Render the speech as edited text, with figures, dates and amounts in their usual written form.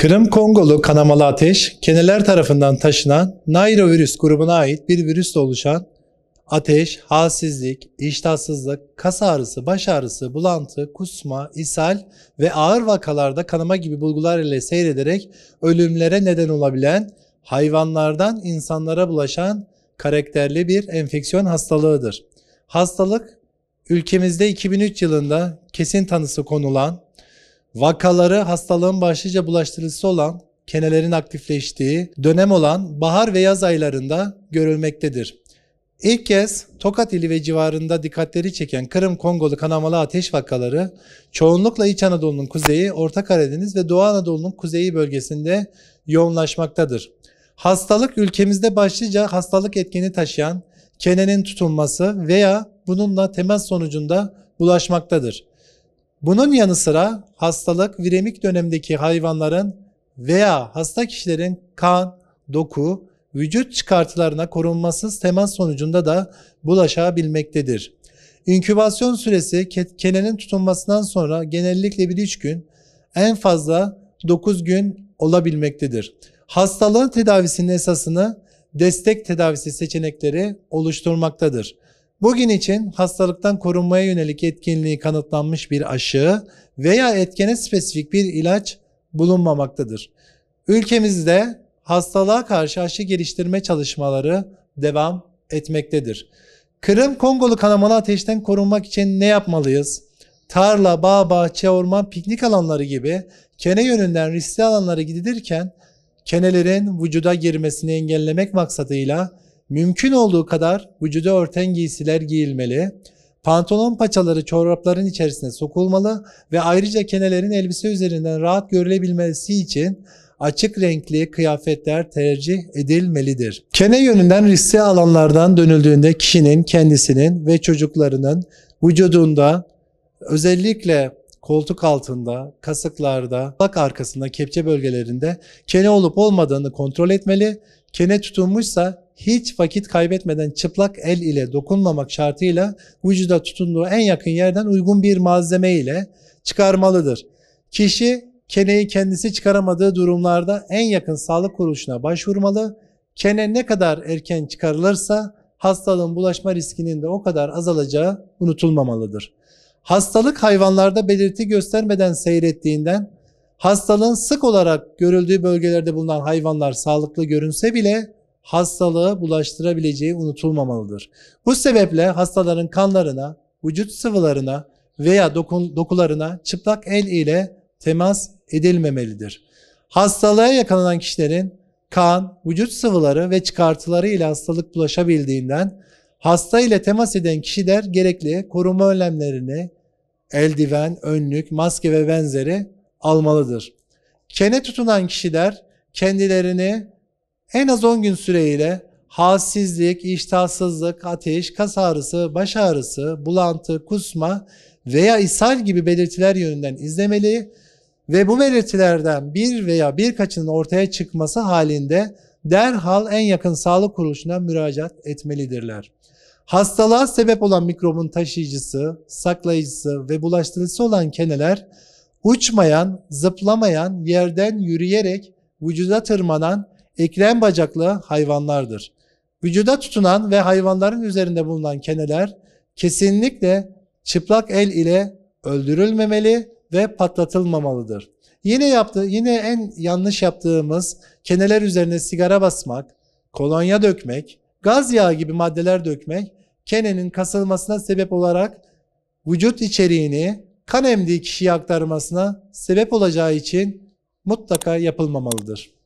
Kırım-Kongolu kanamalı ateş, keneler tarafından taşınan nairovirüs grubuna ait bir virüsle oluşan ateş, halsizlik, iştahsızlık, kas ağrısı, baş ağrısı, bulantı, kusma, ishal ve ağır vakalarda kanama gibi bulgular ile seyrederek ölümlere neden olabilen, hayvanlardan insanlara bulaşan karakterli bir enfeksiyon hastalığıdır. Hastalık, ülkemizde 2003 yılında kesin tanısı konulan, vakaları hastalığın başlıca bulaştırıcısı olan kenelerin aktifleştiği dönem olan bahar ve yaz aylarında görülmektedir. İlk kez Tokat ili ve civarında dikkatleri çeken Kırım-Kongolu kanamalı ateş vakaları çoğunlukla İç Anadolu'nun kuzeyi, Orta Karadeniz ve Doğu Anadolu'nun kuzeyi bölgesinde yoğunlaşmaktadır. Hastalık ülkemizde başlıca hastalık etkeni taşıyan kenenin tutulması veya bununla temas sonucunda bulaşmaktadır. Bunun yanı sıra hastalık viremik dönemdeki hayvanların veya hasta kişilerin kan, doku, vücut çıkartılarına korunmasız temas sonucunda da bulaşabilmektedir. İnkübasyon süresi kenenin tutulmasından sonra genellikle 1-3 gün, en fazla 9 gün olabilmektedir. Hastalığın tedavisinin esasını destek tedavisi seçenekleri oluşturmaktadır. Bugün için hastalıktan korunmaya yönelik etkinliği kanıtlanmış bir aşı veya etkene spesifik bir ilaç bulunmamaktadır. Ülkemizde hastalığa karşı aşı geliştirme çalışmaları devam etmektedir. Kırım-Kongolu kanamalı ateşten korunmak için ne yapmalıyız? Tarla, bağ, bahçe, orman, piknik alanları gibi kene yönünden riskli alanlara gidilirken kenelerin vücuda girmesini engellemek maksadıyla mümkün olduğu kadar vücuda örten giysiler giyilmeli, pantolon paçaları çorapların içerisine sokulmalı ve ayrıca kenelerin elbise üzerinden rahat görülebilmesi için açık renkli kıyafetler tercih edilmelidir. Kene yönünden riskli alanlardan dönüldüğünde kişinin kendisinin ve çocuklarının vücudunda özellikle koltuk altında, kasıklarda, bak arkasında, kepçe bölgelerinde kene olup olmadığını kontrol etmeli. Kene tutulmuşsa hiç vakit kaybetmeden çıplak el ile dokunmamak şartıyla vücuda tutunduğu en yakın yerden uygun bir malzeme ile çıkarmalıdır. Kişi keneyi kendisi çıkaramadığı durumlarda en yakın sağlık kuruluşuna başvurmalı. Kene ne kadar erken çıkarılırsa hastalığın bulaşma riskinin de o kadar azalacağı unutulmamalıdır. Hastalık hayvanlarda belirti göstermeden seyrettiğinden hastalığın sık olarak görüldüğü bölgelerde bulunan hayvanlar sağlıklı görünse bile hastalığı bulaştırabileceği unutulmamalıdır. Bu sebeple hastaların kanlarına, vücut sıvılarına veya dokularına çıplak el ile temas edilmemelidir. Hastalığa yakalanan kişilerin kan, vücut sıvıları ve çıkartıları ile hastalık bulaşabildiğinden hasta ile temas eden kişiler gerekli koruma önlemlerini, eldiven, önlük, maske ve benzeri almalıdır. Kene tutunan kişiler kendilerini en az 10 gün süreyle halsizlik, iştahsızlık, ateş, kas ağrısı, baş ağrısı, bulantı, kusma veya ishal gibi belirtiler yönünden izlemeli ve bu belirtilerden bir veya birkaçının ortaya çıkması halinde derhal en yakın sağlık kuruluşuna müracaat etmelidirler. Hastalığa sebep olan mikrobun taşıyıcısı, saklayıcısı ve bulaştırıcısı olan keneler uçmayan, zıplamayan, yerden yürüyerek vücuda tırmanan eklem bacaklı hayvanlardır. Vücuda tutunan ve hayvanların üzerinde bulunan keneler kesinlikle çıplak el ile öldürülmemeli ve patlatılmamalıdır. Yine en yanlış yaptığımız keneler üzerine sigara basmak, kolonya dökmek, gaz yağı gibi maddeler dökmek kenenin kasılmasına sebep olarak vücut içeriğini kan emdiği kişiye aktarmasına sebep olacağı için mutlaka yapılmamalıdır.